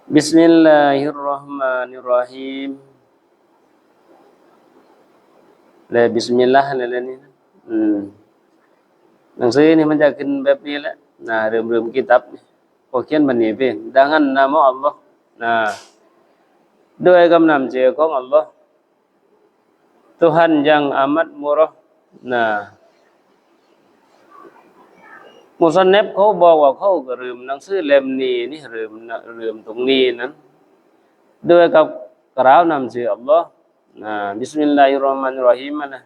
Bismillahirrahmanirrahim และบิสมิลลาห์นั่นแหละนี่นะหนังสือนี่มันจะขึ้นแบบนี้แหละนะเริ่มกิตับนี่ก็เขียนบันนี้เป็นดังนั้นนะมออัลลอฮ์นะด้วยกำนำเจอของอัลลอฮ์ Tuhan yang amat murah นะมุซันนัฟเขาบอกว่าเขาก็ลืมหนังสือเล่มนี้นี่ลืมตรงนี้นั้นด้วยกับกล่าวนำชื่ออัลลอฮ์นะบิสมิลลาฮิรเราะห์มานิรเราะฮีมนะ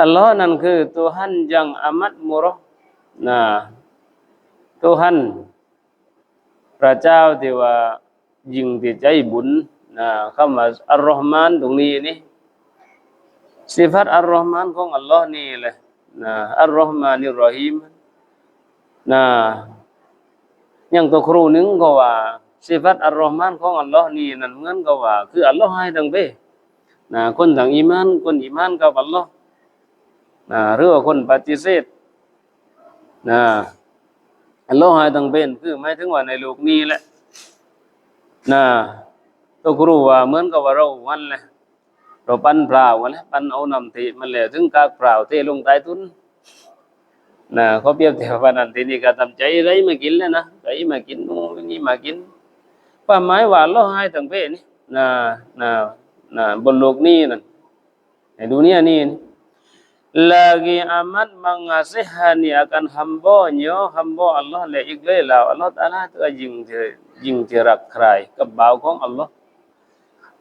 อัลลอฮ์นั้นคือ Tuhan yang amat murah นะ Tuhan พระเจ้าที่ว่ายิ่งที่ใจบุญนะคำว่าอัลลอฮ์มานตรงนี้นี่สิฟัตอัลลอฮ์มานของอัลลอฮ์นี่แหละนะอัลลอฮ์มานิรเราะฮีมนะอย่างตัวครูนึงก็ว่าสิฟัตอัลลอฮ์มานของอัลลอฮ์นี่นั่นเหมือนกับว่าคืออัลลอฮ์ให้ทั้งเบ้นะคนทั้งอีมานคนอีมานกับอัลลอฮ์นะหรือว่าคนปฏิเสธนะอัลลอฮ์ให้ทั้งเป็นคือหมายถึงว่าในโลกนี้แหละนะตัวครูว่าเหมือนกับว่าเราวันแหละเราปั้นเปล่าวันแหละปั้นเอาน้ำทิมันแล้วถึงกากเปล่าเทลงใต้ทุนนะเขาเปรียบเทียบว่านั่นทีนี้ก็ทำใจไรมากินแล้วนะใจมากินนู่นนี่มากินความหมายว่าอัลลอฮ์ให้ทั้งเป็นนี่นะบนโลกนี้นั่นในดุนยานี้lagi amat mengasihani akan hamba-Nya hamba Allah และอีกแล้วอัลเลาะห์ตะอาลาก็ยิ่งที่รักใคร่กับบ่าวของอัลเลาะห์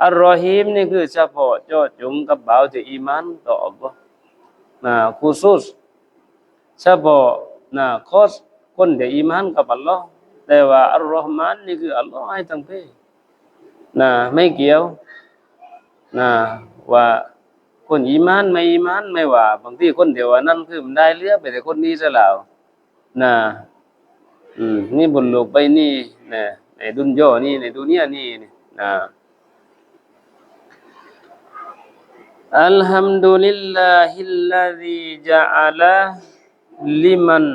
อัรรอฮีมนี่คือเฉพาะเจาะจงกับบ่าวที่อีหมานต่ออัลเลาะห์นะkhusus เฉพาะนะคอสคนที่อีหมานกับอัลเลาะห์แต่ว่าอัรเราะห์มานนี่คืออัลเลาะห์ให้ทั้งเพนะไม่เกี่ยวนะว่าคนอีมานไม่ว่าบางทีคนเดียวนั้นคือมันได้เลือกไปแต่คนนี้ซะแล้วนะนี่บนโลกใบนี้นะในดุนยานี่ในดุนยานี่นะอัลฮัมดุลิลลาฮิลลาซีญะอะลาลิมัน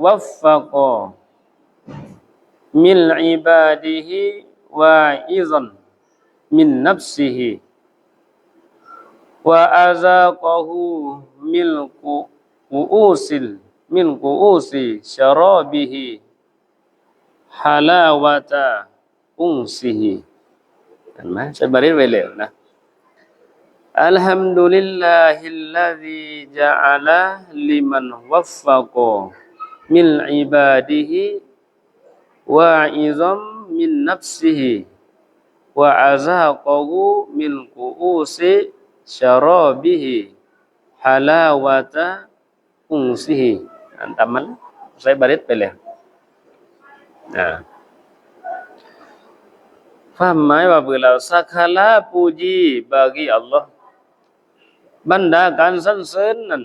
วัฟฟะกอมินอิบาดิฮิวาอิซันมินนัฟซิฮิwa azaqahu min qu'usi syarabihi halawata unsihi เห็นไหมใช้บริเวณแล้วนะอัลฮัมดุลิลลาฮิลลาซีญะอะลาลิมันวัฟฟะกอมินอิบาดิฮิวาอิซัมมินนัฟซิฮิwa azaqahu min qu'usi syarabihi halawata unsihi อันตามมันใช้บริษไปแล้วความหมายว่าเวลาสักการะpuji bagi Allah บรรดาการสรรเสริญนั้น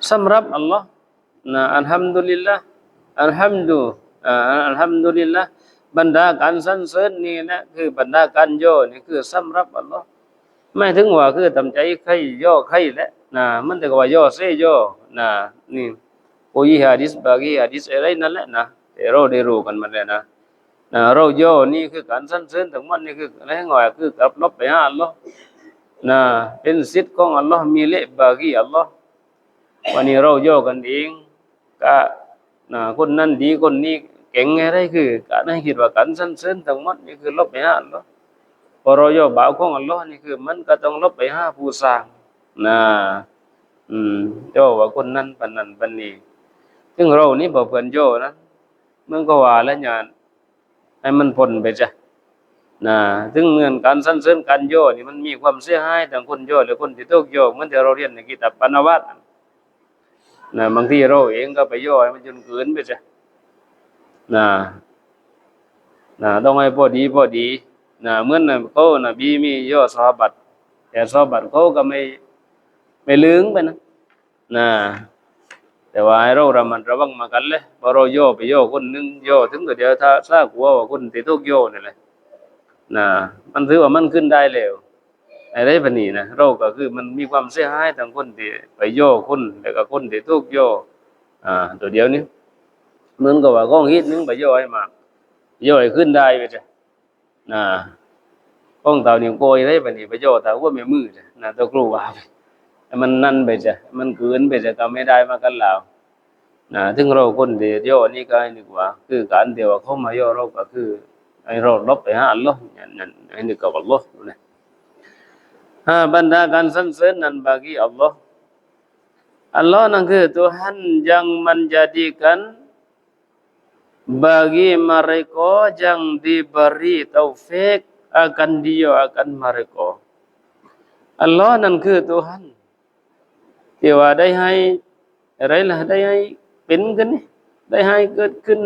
สำหรับอัลลอฮ์นะอัลฮัมดุลิลละอัลฮัมดุลิลละบรรดาการสรรเสริญนี่นะคือบรรดาการย่อนี่คือสำหรับอัลลอฮ์ไม่ถึงว่าคือทำใจใครย่อใครแหละนะมันแต่ว่าย่อเสยย่อนะนี่โอ้ยหะดีษบางหะดีษอะไรนั่นแหละนะแต่เราได้รู้กันมาแล้วนะเราย่อนี่คือการสรรเสริญทั้งหมดนี่คืออะไรง่ายคือกลับลบไปหาอัลลอฮ์นะเป็นสิทธิ์ของอัลลอฮ์มีเลบางอัลลอฮ์วันนี้เราย่อกันเองก็นะคนนั้นดีคนนี้เก่งอะไรคือการให้คิดว่าการสรรเสริญทั้งหมดนี่คือลบไปหาอัลลอฮ์พอเราย่อบ่าวของอัลลอฮ์นี่คือมันก็ต้องลบไปหาผู้สร้างนะย่อว่าคนนั้นปานนั้นปานนี้ซึ่งเรานี่บ่เพิ่นย่อนะมันก็ว่าแล้วญาณให้มันพ้นไปจ้ะนะถึงเงื่อนการสรรเสริญการย่อนี่มันมีความเสียหายทั้งคนย่อและคนที่ถูกย่อเหมือนที่เราเรียนในกิตาบปานวัตรนะบางทีเราเองก็ไปย่อให้มันจนเกินไปจ้ะนะต้องให้พอดีนะเหมือนเขานบีมีย่อซอฮาบะห์แต่ซอฮาบะห์เขาก็ไม่ลืมไปนะแต่ว่าให้เราระมัดระวังมากันเลยพอเราย่อไปย่อคนนึงย่อถึงก็เดี๋ยวถ้าซากลัวว่าคนที่ถูกย่อนี่แหละนะมันถือว่ามันขึ้นได้แล้วอะไรแบบนี้นะเราก็คือมันมีความเสียหายทั้งคนที่ไปย่อคนแล้วก็คนที่ถูกย่อตัวเดียวนี้เหมือนกับว่าก้องฮิตนึงไปย่อให้มาก ย่อยขึ้นได้ไปจ้ะของเต่านี่โกยได้บัดนี้ไปย่อเต่าว่าแม่มือจ้ะตะครูว่ามันนั่นไปจ้ะมันเกินไปจ้ะก็ไม่ได้มากันแล้วถึงเราคนที่ย่อนี่ก็ให้นึกว่าคือการที่ว่าเขามาย่อเราก็คือให้เราลบไปหาอัลเลาะห์นั่นให้นึกกับอัลเลาะห์นะบรรดาการสรรเสริญนั้นบagi Allah Allah nanคือ Tuhan yang menjadikan bagi mereka yang diberi taufik akan dia akan mereka Allah nan คือ Tuhan ที่ว่าได้ให้อะไรล่ะได้ให้เป็นขึ้นนี่ได้ให้เกิดขึ้น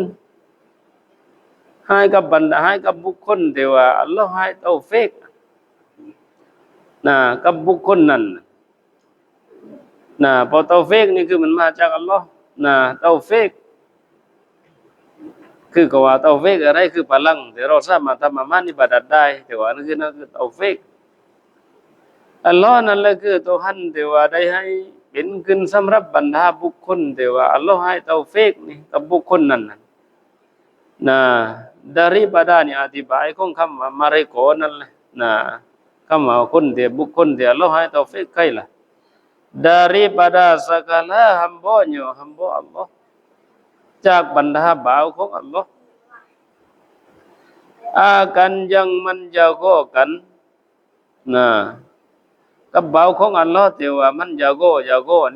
ให้กับบรรดาให้กับบุคคลที่ว่าอัลเลาะห์ให้ตอฟิกกับบุคคลนั้นพอตอฟิกนี่คือมันมาจากอัลเลาะห์ตอฟิกคือก็ว่าตอฟิกอะไรคือพลังที่เราสามารถทำอามัลอิบาดัตได้แต่ว่านั่นคือตอฟิกอัลเลาะห์นั่นแหละคือ Tuhan ที่ว่าได้ให้เป็นขึ้นสำหรับบรรดาบุคคลที่ว่าอัลเลาะห์ให้ตอฟิกนี่กับบุคคลนั้นdaripada ni อธิบายของคำว่า mereka นั่นแหละคำว่าคนที่บุคคลที่อัลเลาะห์ให้ตอฟิกใครล่ะ daripada segala hamba-Nya hamba Allah จากบรรดาบ่าวของอัลเลาะห์akan yang menjagakan กับบ่าวของอัลเลาะห์ที่ว่ามันยาโก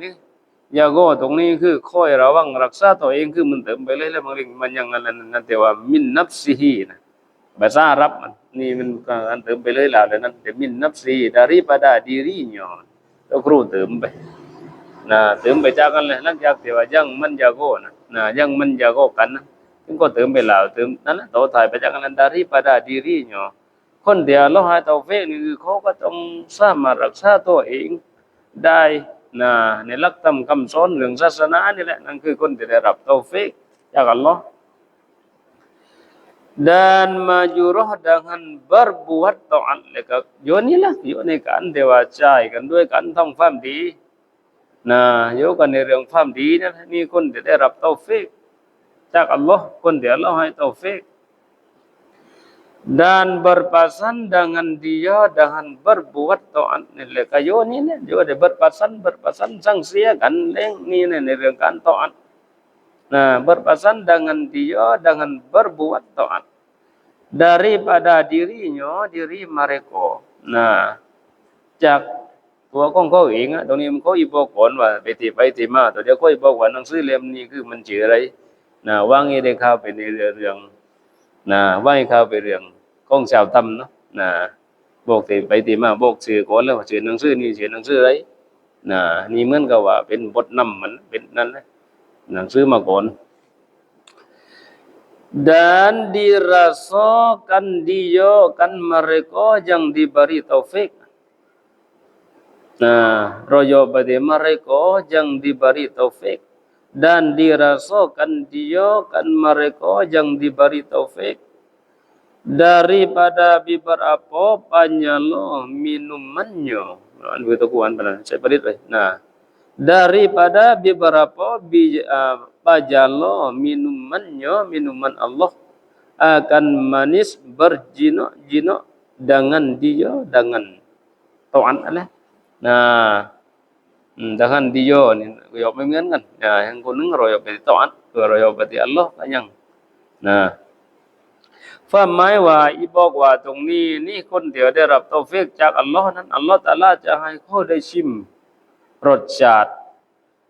นี่ยาโกตรงนี้คือคอยระวังรักษาตัวเองคือมันเติมไปเลยแล้วมันยังอะไรนั่นแต่ว่ามินนัฟซิฮิภาษาอาหรับนี่มันการเติมไปเลยแล้วนั่นแต่มินนัฟซิ daripada dirinya แล้วครูเติมไปเติมไปจากกันเลยหลังจากที่ว่ายังมันยาโกยังมันยาโกกันถึงก็เติมไปแล้วเติมนั่นแหละต่อท้ายไปจากนั้น daripada dirinya คนเดียวเราให้ตอฟิกนี่คือเขาก็ต้องสามารถรักษาตัวเองได้ในหลักธรรมคำสอนเรื่องศาสนานี่แหละนั่นคือคนที่ได้รับตอฟิกจากอัลเลาะห์ dan majurah dengan berbuat taat แล้วก็อยู่นี่ล่ะอยู่ในการที่ว่าใช้กันด้วยการทำความดีอยู่กันในเรื่องความดีนั่นนี่คนที่ได้รับตอฟิกจากอัลเลาะห์คนที่อัลเลาะห์ให้ตอฟิกdan berpasan dengan dia dengan berbuat taat นี่แหละก็อยู่นี่เนี่ยอยู่ได้berpasan สังเสียกันเรื่องนี่ในเรื่องการตอาตberpasan dengan dia dengan berbuat taat daripada dirinya diri mereka จากตัวของเขาเองตรงนี้มันเขาอีบอกก่อนว่าไปที่มาตัวเดียวเขาอีบอกว่าหนังสือเล่มนี้คือมันชื่ออะไรวางให้ได้เข้าไปในเรื่องว่าให้เข้าไปเรื่องของชาวธรรมเนาะบอกไปที่มาบอกชื่อก่อนแล้วว่าชื่อหนังสือนี่ชื่อหนังสืออะไรนี่เหมือนกับว่าเป็นบทนำมันเป็นนั่นแหละหนังสือมาก่อน dan dirasakan dia kan mereka yang diberi taufik royo bagi mereka yang diberi taufik dan dirasakan dia kan mereka yang diberi taufik daripada beberapa penyalo minumannya begitu kuan benar saya pelit daripada beberapa pajalo minuman Allah akan manis berjino dengan dia dengan taat Allah dengan dia ni royo ไม่เหมือนกันyangคนนึงroyo ไปtaat royo ไปที่ Allah ก็ยังความหมายว่าอีบอกว่าตรงนี้นี่คนเดียวได้รับตอฟิกจากอัลเลาะห์นั้นอัลเลาะห์ตะอาลาจะให้เขาได้ชิมรสชาติ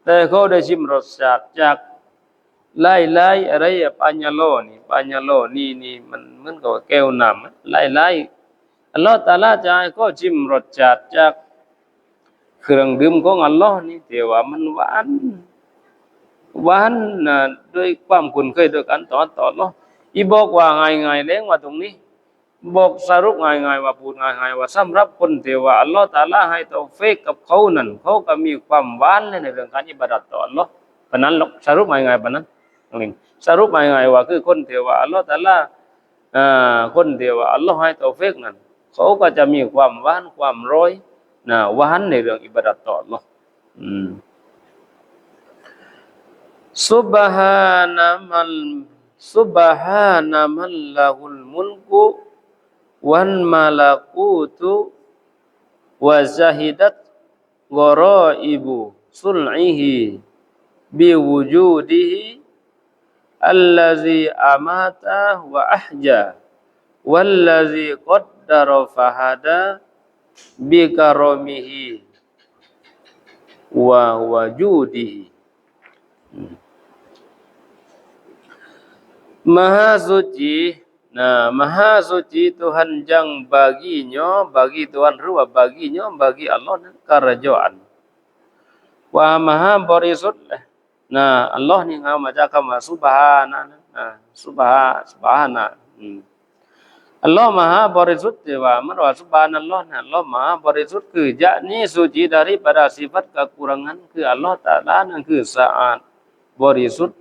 แต่เขาได้ชิมรสชาติจากหลายๆอะไรปัญญาโลนี่มันเหมือนกับแก้วน้ำหลายๆอัลเลาะห์ตะอาลาจะให้เขาชิมรสชาติจากเครื่องดื่มของอัลเลาะห์นี่แต่ว่ามันหวานด้วยความคุ้นเคยด้วยกันต่ออัลเลาะห์อีบอกว่าง่ายๆเล้งว่าตรงนี้บอกสรุปง่ายๆว่าพูดง่ายๆว่าสำหรับคนที่ว่าอัลเลาะห์ตะอาลาให้ตอฟิกกับเขานั้นเขาก็มีความหวานในเรื่องการอิบาดัตต่ออัลเลาะห์ปานนั้นหรอกสรุปง่ายๆปานนั้นนี่สรุปง่ายๆว่าคือคนที่ว่าอัลเลาะห์ตะอาลาคนที่ว่าอัลเลาะห์ให้ตอฟิกนั้นเขาก็จะมีความหวานความร้อยหวานในเรื่องอิบาดัตต่ออัลเลาะห์subhanamal ซุบฮานะมันละฮุลมุลกุวันมาลากูตุวะซะฮิดัตกอรออิบุซุลอิฮิบิวุจูดิฮิอัลลซีอามาตะวะอัฮญาวัลลซีกัดดะรฟะฮดาบิกะรอมิฮิวะวะจูดิฮิMaha suci, Maha suci Tuhan yang baginya, bagi Tuhan ruwa baginya, bagi Allah kerajaan. Wa Maha Barisut, Allah ni ngau maca kama subhana, subhana. Allah Maha Barisut wa marwa subhanallah, Allah Maha Barisut ke yakni suci daripada sifat kekurangan ke Allah Taala nan ke saat barisut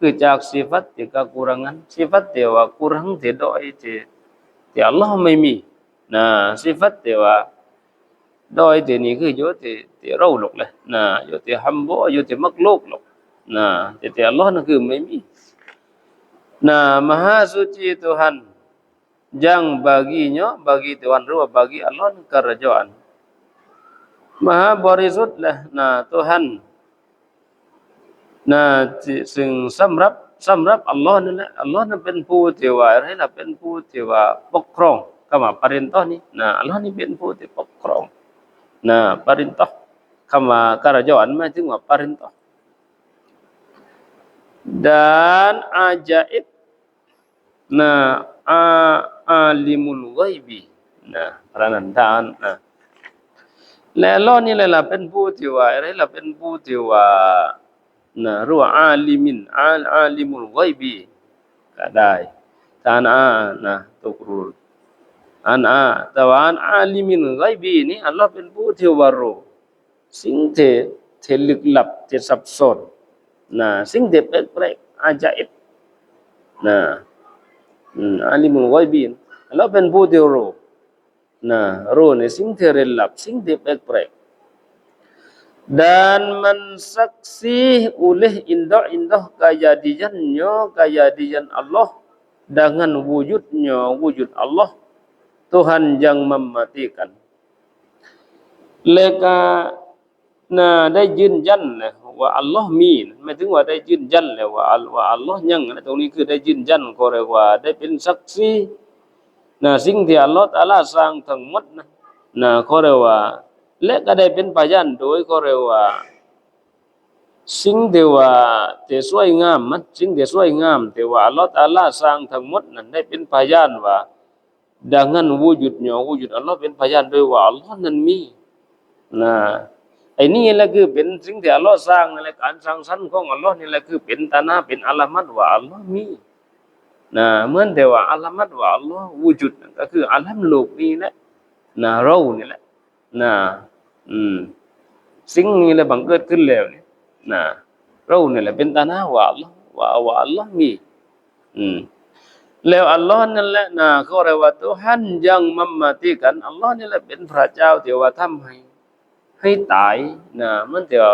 คือจากsifatที่kekurangan sifatที่ว่าkurangที่ด้อยที่อัลเลาะห์ไม่มีsifatที่ว่าด้อยที่นี่คืออยู่ที่เราหรอกแหละอยู่ที่ฮัมบอยู่ที่มักลุกหรอกที่อัลเลาะห์นั่นคือไม่มีMaha suci Tuhan yang baginya bagi Tuhan ruwa bagi Allah kerajaan Maha barisutlah Tuhanซึ่งสำหรับอัลเลาะห์นั่นแหละอัลเลาะห์นั้นเป็นผู้ที่ว่าอะไรล่ะเป็นผู้ที่ว่าปกครองคำว่า perintah นี่อัลเลาะห์นี่เป็นผู้ที่ปกครองperintah คำว่า kerajaan หมายถึงว่า perintah dan ajaib alimul ghaibi พระนันทานและอัลเลาะห์นี่แหละเป็นผู้ที่ว่าอะไรล่ะเป็นผู้ที่ว่าruh alimin alimul ghaibi ก็ได้ท่านตุกรุแต่ว่าalimin ghaibi นี่อัลเลาะห์เป็นผู้ที่ว่ารู้สิ่งที่ลึกลับที่ซับซ้อนสิ่งที่แปลกๆอาจัยalimul ghaibi อัลเลาะห์เป็นผู้ที่รู้ในสิ่งที่ลึกลับสิ่งที่แปลกdan mensaksi oleh indah-indah kejadian Allah dengan wujud Allah Tuhan yang mematikan และก็ได้ยืนยันว่าอัลเลาะห์มีหมายถึงว่าได้ยืนยันแล้วว่าอัลเลาะห์ยังตรงนี้คือได้ยืนยันก็เรียกว่าได้เป็นสักษีสิ่งที่อัลเลาะห์ตะอาลาสร้างทั้งหมดก็เรียกว่าและก็ได้เป็นพยานโดยก็เรียกว่าสิ่งที่ว่าที่สวยงามสิ่งที่สวยงามที่ว่าอัลเลาะห์ตะอาลาสร้างทั้งหมดนั้นได้เป็นพยานว่า dengan wujudnya wujud Allah เป็นพยานด้วยว่าอัลเลาะห์นั้นมีไอ้นี่แหละคือเป็นสิ่งที่อัลเลาะห์สร้างนั่นแหละการสร้างสรรค์ของอัลเลาะห์นี่แหละคือเป็นตานะเป็นอะลามัตว่าอัลเลาะห์มีเหมือนแต่ว่าอะลามัตว่าอัลเลาะห์วจุดก็คืออะลัมโลกนี้แหละเรานี่แหละสิ่งนี้แหละบังเกิดขึ้นแล้วนี่เรานี่แหละเป็นตานะว่าอัลเลาะห์ว่าอัลเลาะห์มีแล้วอัลเลาะห์นั่นแหละเขาเรียกว่า Tuhan yang mematikan อัลเลาะห์นี่แหละเป็นพระเจ้าที่ว่าทำให้ตายมันที่ว่า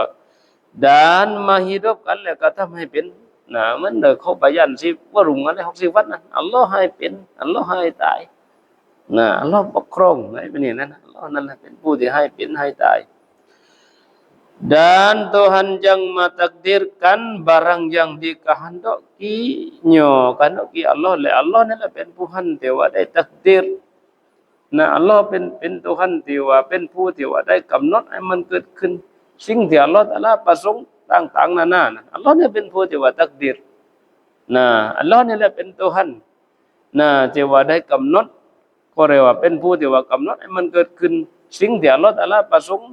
dan menghidupkan แล้วก็ทำให้เป็นมันเขาบายันสิว่ารุงอะไร6 sifat นั้นอัลเลาะห์ให้เป็นอัลเลาะห์ให้ตายอัลเลาะห์ปกครองไว้เป็นอย่างนั้นอัลเลาะห์นั่นแหละเป็นผู้ที่ให้เป็นให้ตาย dan Tuhan yang mentakdirkan barang yang dikehendakinya kehendaki Allah และอัลเลาะห์นั่นแหละเป็นผู้ที่ว่าได้ตักดีรอัลเลาะห์เป็นTuhanที่ว่าเป็นผู้ที่ว่าได้กำหนดให้มันเกิดขึ้นสิ่งที่อัลเลาะห์ตะอาลาประสงค์ต่างๆนานาอัลเลาะห์เนี่ยเป็นผู้ที่ว่าตักดีรอัลเลาะห์นี่แหละเป็นTuhanที่ว่าได้กำหนดก็เรียกว่าเป็นผู้ที่ว่ากำหนดให้มันเกิดขึ้นสิ่งที่อัลเลาะห์ตะอาลาประสงค์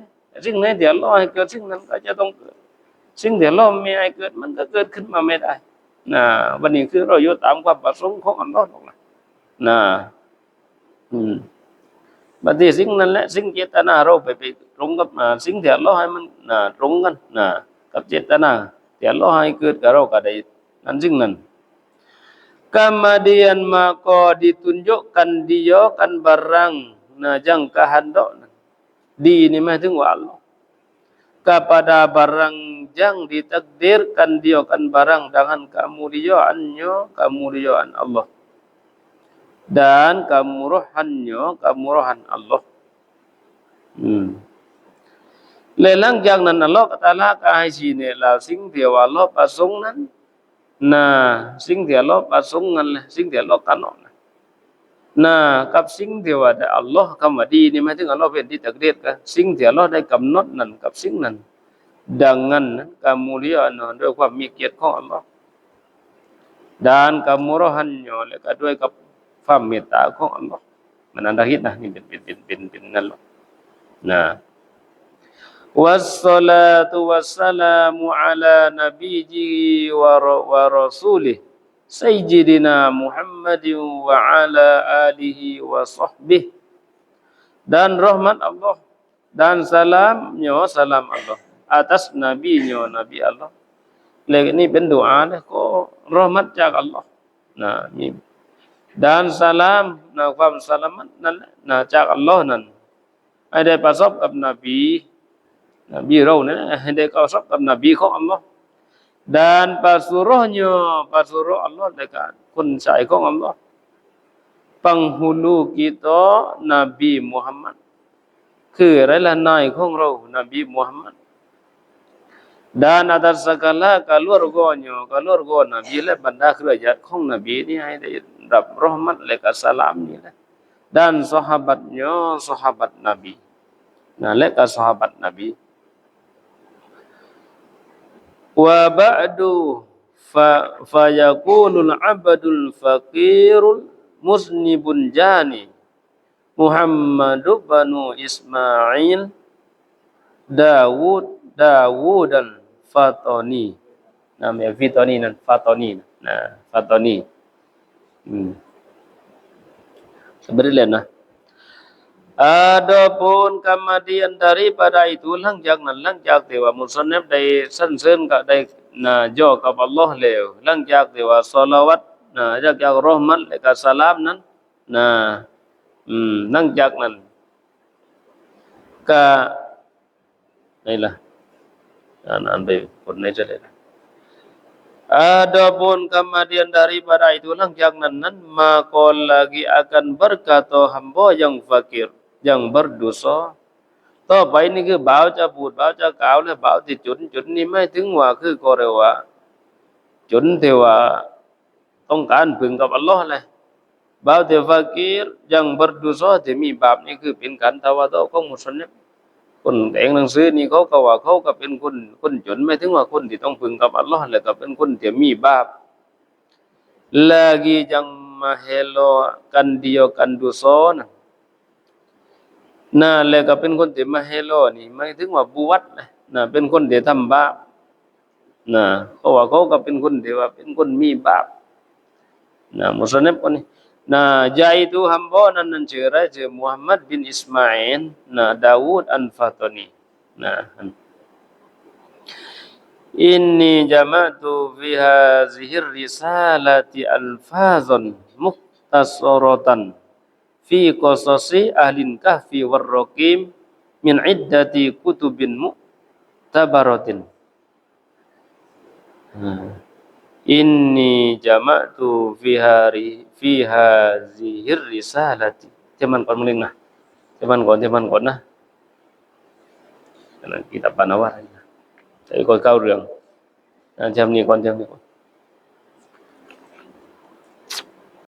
สิ่งไหนที่อัลเลาะห์ให้เกิดสิ่งนั้นก็จะต้องเกิดสิ่งที่อัลเลาะห์ไม่ให้เกิดมันก็เกิดขึ้นมาไม่ได้วันนี้คือเราอยู่ตามความประสงค์ของอัลเลาะห์บัดนี้สิ่งนั้นแหละสิ่งเจตนาเราไปตรงกับสิ่งที่อัลเลาะห์ให้มันตรงกันกับเจตนาที่อัลเลาะห์ให้เกิดกับเราก็ได้นั้นสิ่งนั้นkemudian maka ditunjukkan dia kan barang yang kehendak di ini mah ถึงว่าอัลเลาะห์ kepada barang yang ditakdirkan kan barang dengan kemuliaan Allah dan kemurahan Allah. และหลังจากนั้นอัลเลาะห์ตะอาลาก็ให้ชี้แนะแล้วสิ่งที่ว่าอัลเลาะห์ประสงค์นั้นสิ่งที่อัลเลาะห์ประสงค์นั้นแหละสิ่งที่อัลเลาะห์กำหนดกับสิ่งที่ว่าอัลเลาะห์คำว่าดีนี่หมายถึงอัลเลาะห์เป็นที่ตักดีรกันสิ่งที่อัลเลาะห์ได้กำหนดนั้นกับสิ่งนั้นดังนั้นkemuliaanด้วยความมีเกียรติของอัลเลาะห์ dan kemurahannya และก็ด้วยกับความเมตตาของอัลเลาะห์มันอันดาฮิดนะนี่เป็นนั่นแหละوالصلاة والسلام على نبيه ورسوله سيدنا محمد وعلى آله وصحبه dan rahmat Allah dan salamnya salam Allah atas nabinya nabi Allah และนี่เป็นดุอานะก็rahmat จาก Allah นี่ dan salam ความสลามัตนั้นจาก Allah นั้นให้ได้ประสบกับนบีเราเนี่ยให้ได้ประสบกับนบีของ Allah dan pasuruhnya pasuruh Allah dekat คนใช้ของ Allah penghulu kita Nabi Muhammad คืออะไรล่ะนายของเรานบีมุฮัมมัด dan atas segala keluarga Nabi และบรรดาเครือญาติของนบีนี่ให้ได้รับrahmat และก็สลามนี่แหละ dan sahabatnya sahabat Nabi และก็ sahabat Nabi wa ba'du fa yaqulul 'abdul faqirul musnibun jani Muhammad bin Ismail Dawudan Fatani namanya Fatani nan Fatani sebenarnya adapun kemudian daripada itu หลังจากที่ว่ามุสลิมได้สรรเสริญก็ได้ย่อกับอัลเลาะห์แล้วหลังจากที่ว่าศอลาวัตจากเราะห์มัตและก็สลามนั้นหลังจากนั้นก็นี่ล่ะอ่านไปคนไหนจะได้ Adapun kemudian daripada itu หลังจากนั้นmaka lagi akan berkata hamba yang fakir yang berdosa ต่อไปนี่คือบ่าวจะพูดบ่าวจะกล่าวและบ่าวที่จุนนี่ไม่ถึงว่าคือก็เรียกว่าจุนที่ว่าต้องการพึ่งกับอัลเลาะห์แหละบ่าวที่ฟากีร yang berdosa ที่มีบาปนี่คือเป็นการตะวะตุของมุสลิมคนแต่งหนังสือนี่เขาก็ว่าเขาก็เป็นคนจนไม่ถึงว่าคนที่ต้องพึ่งกับอัลเลาะห์แล้วก็เป็นคนที่มีบาป lagi yang mahelo kan dia kan dosa แล้วก็เป็นคนที่มาเฮโลนี่หมายถึงว่าบวชนะเป็นคนที่ทำบาปเขาว่าเขาก็เป็นคนที่ว่าเป็นคนมีบาปมุสลิมคนนี้yaitu hamba nanชื่ออะไรชื่อมุฮัมมัดบินอิสมาอิลDawud al-Fatani inni jama'tu fi hadhihi risalati alfazan mukhtasaratan fi qasasi ahlin kahfi war-raqim min iddati kutubin mu'tabaratin inni jama'tu fi hadhihi risalati ที่มันก่อนมึงนึงนะที่มันก่อนนะนั่นกิตาบปานาวะใส่ก่อนเข้าเรื่องจำนี้ก่อน